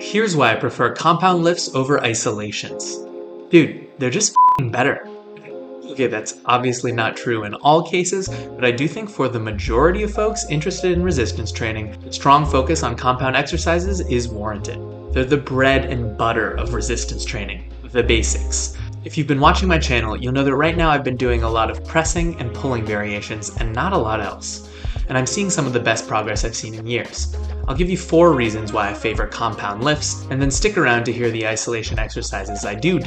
Here's why I prefer compound lifts over isolations. Dude, they're just better. Okay, that's obviously not true in all cases, but I do think for the majority of folks interested in resistance training, a strong focus on compound exercises is warranted. They're the bread and butter of resistance training, the basics. If you've been watching my channel, you'll know that right now I've been doing a lot of pressing and pulling variations and not a lot else. And I'm seeing some of the best progress I've seen in years. I'll give you 4 reasons why I favor compound lifts, and then stick around to hear the isolation exercises I do.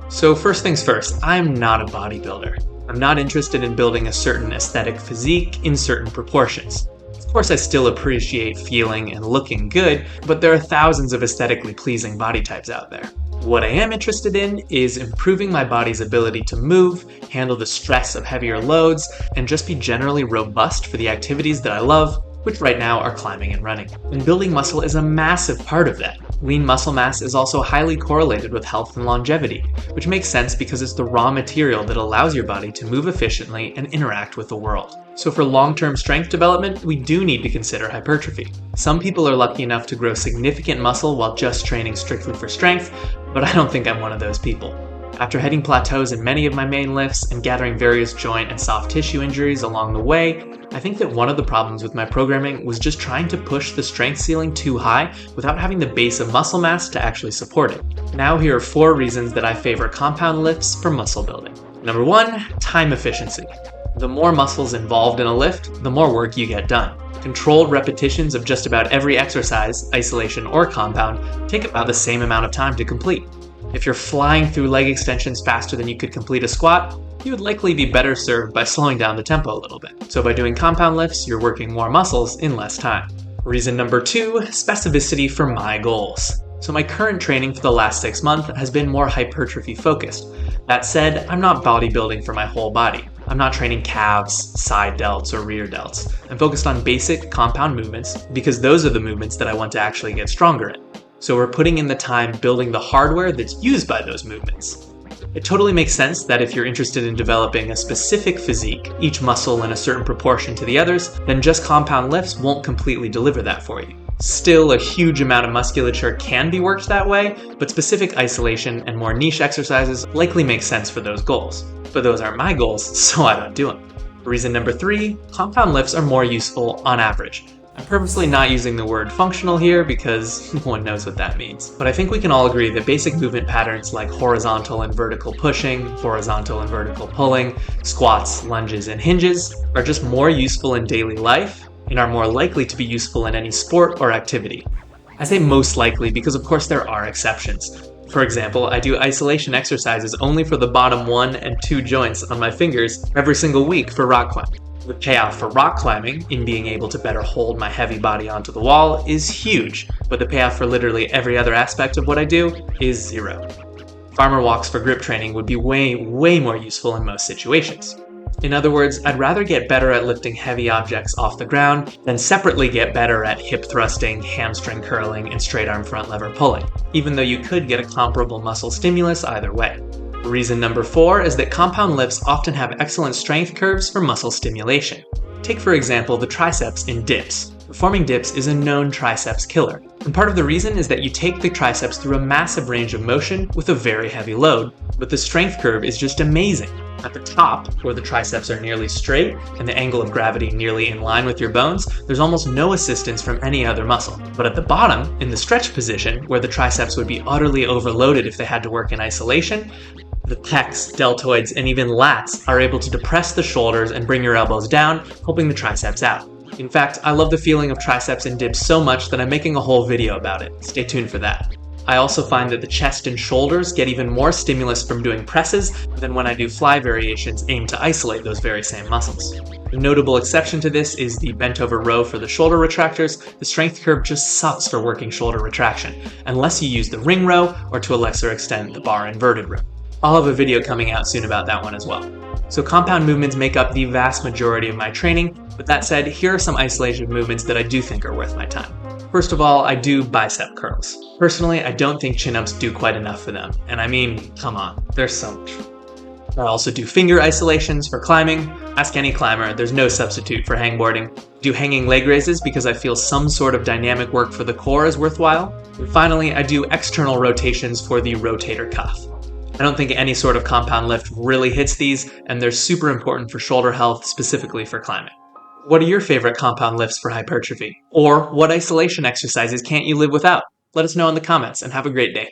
So first things first, I'm not a bodybuilder. I'm not interested in building a certain aesthetic physique in certain proportions. Of course, I still appreciate feeling and looking good, but there are thousands of aesthetically pleasing body types out there. What I am interested in is improving my body's ability to move, handle the stress of heavier loads, and just be generally robust for the activities that I love, which right now are climbing and running. And building muscle is a massive part of that. Lean muscle mass is also highly correlated with health and longevity, which makes sense because it's the raw material that allows your body to move efficiently and interact with the world. So for long-term strength development, we do need to consider hypertrophy. Some people are lucky enough to grow significant muscle while just training strictly for strength, but I don't think I'm one of those people. After hitting plateaus in many of my main lifts and gathering various joint and soft tissue injuries along the way, I think that one of the problems with my programming was just trying to push the strength ceiling too high without having the base of muscle mass to actually support it. Now here are 4 reasons that I favor compound lifts for muscle building. Number 1, time efficiency. The more muscles involved in a lift, the more work you get done. Controlled repetitions of just about every exercise, isolation or compound, take about the same amount of time to complete. If you're flying through leg extensions faster than you could complete a squat, you would likely be better served by slowing down the tempo a little bit. So by doing compound lifts, you're working more muscles in less time. Reason number 2, specificity for my goals. So my current training for the last 6 months has been more hypertrophy focused. That said, I'm not bodybuilding for my whole body. I'm not training calves, side delts, or rear delts. I'm focused on basic compound movements because those are the movements that I want to actually get stronger in. So we're putting in the time building the hardware that's used by those movements. It totally makes sense that if you're interested in developing a specific physique, each muscle in a certain proportion to the others, then just compound lifts won't completely deliver that for you. Still, a huge amount of musculature can be worked that way, but specific isolation and more niche exercises likely make sense for those goals. But those aren't my goals, so I don't do them. Reason number 3, compound lifts are more useful on average. I'm purposely not using the word functional here because no one knows what that means. But I think we can all agree that basic movement patterns like horizontal and vertical pushing, horizontal and vertical pulling, squats, lunges, and hinges are just more useful in daily life and are more likely to be useful in any sport or activity. I say most likely because of course there are exceptions. For example, I do isolation exercises only for the bottom 1 and 2 joints on my fingers every single week for rock climbing. The payoff for rock climbing, in being able to better hold my heavy body onto the wall, is huge, but the payoff for literally every other aspect of what I do is 0. Farmer walks for grip training would be way more useful in most situations. In other words, I'd rather get better at lifting heavy objects off the ground than separately get better at hip thrusting, hamstring curling, and straight arm front lever pulling, even though you could get a comparable muscle stimulus either way. Reason number 4 is that compound lifts often have excellent strength curves for muscle stimulation. Take for example the triceps in dips. Performing dips is a known triceps killer, and part of the reason is that you take the triceps through a massive range of motion with a very heavy load, but the strength curve is just amazing. At the top, where the triceps are nearly straight and the angle of gravity nearly in line with your bones, there's almost no assistance from any other muscle. But at the bottom, in the stretch position, where the triceps would be utterly overloaded if they had to work in isolation, the pecs, deltoids, and even lats are able to depress the shoulders and bring your elbows down, helping the triceps out. In fact, I love the feeling of triceps in dips so much that I'm making a whole video about it. Stay tuned for that. I also find that the chest and shoulders get even more stimulus from doing presses than when I do fly variations aimed to isolate those very same muscles. A notable exception to this is the bent over row for the shoulder retractors. The strength curve just sucks for working shoulder retraction, unless you use the ring row or to a lesser extent the bar inverted row. I'll have a video coming out soon about that one as well. So compound movements make up the vast majority of my training, but that said, here are some isolation movements that I do think are worth my time. First of all, I do bicep curls. Personally, I don't think chin-ups do quite enough for them, and I mean, come on, there's so much. I also do finger isolations for climbing. Ask any climber, there's no substitute for hangboarding. Do hanging leg raises because I feel some sort of dynamic work for the core is worthwhile. And finally, I do external rotations for the rotator cuff. I don't think any sort of compound lift really hits these, and they're super important for shoulder health, specifically for climbing. What are your favorite compound lifts for hypertrophy? Or what isolation exercises can't you live without? Let us know in the comments, and have a great day.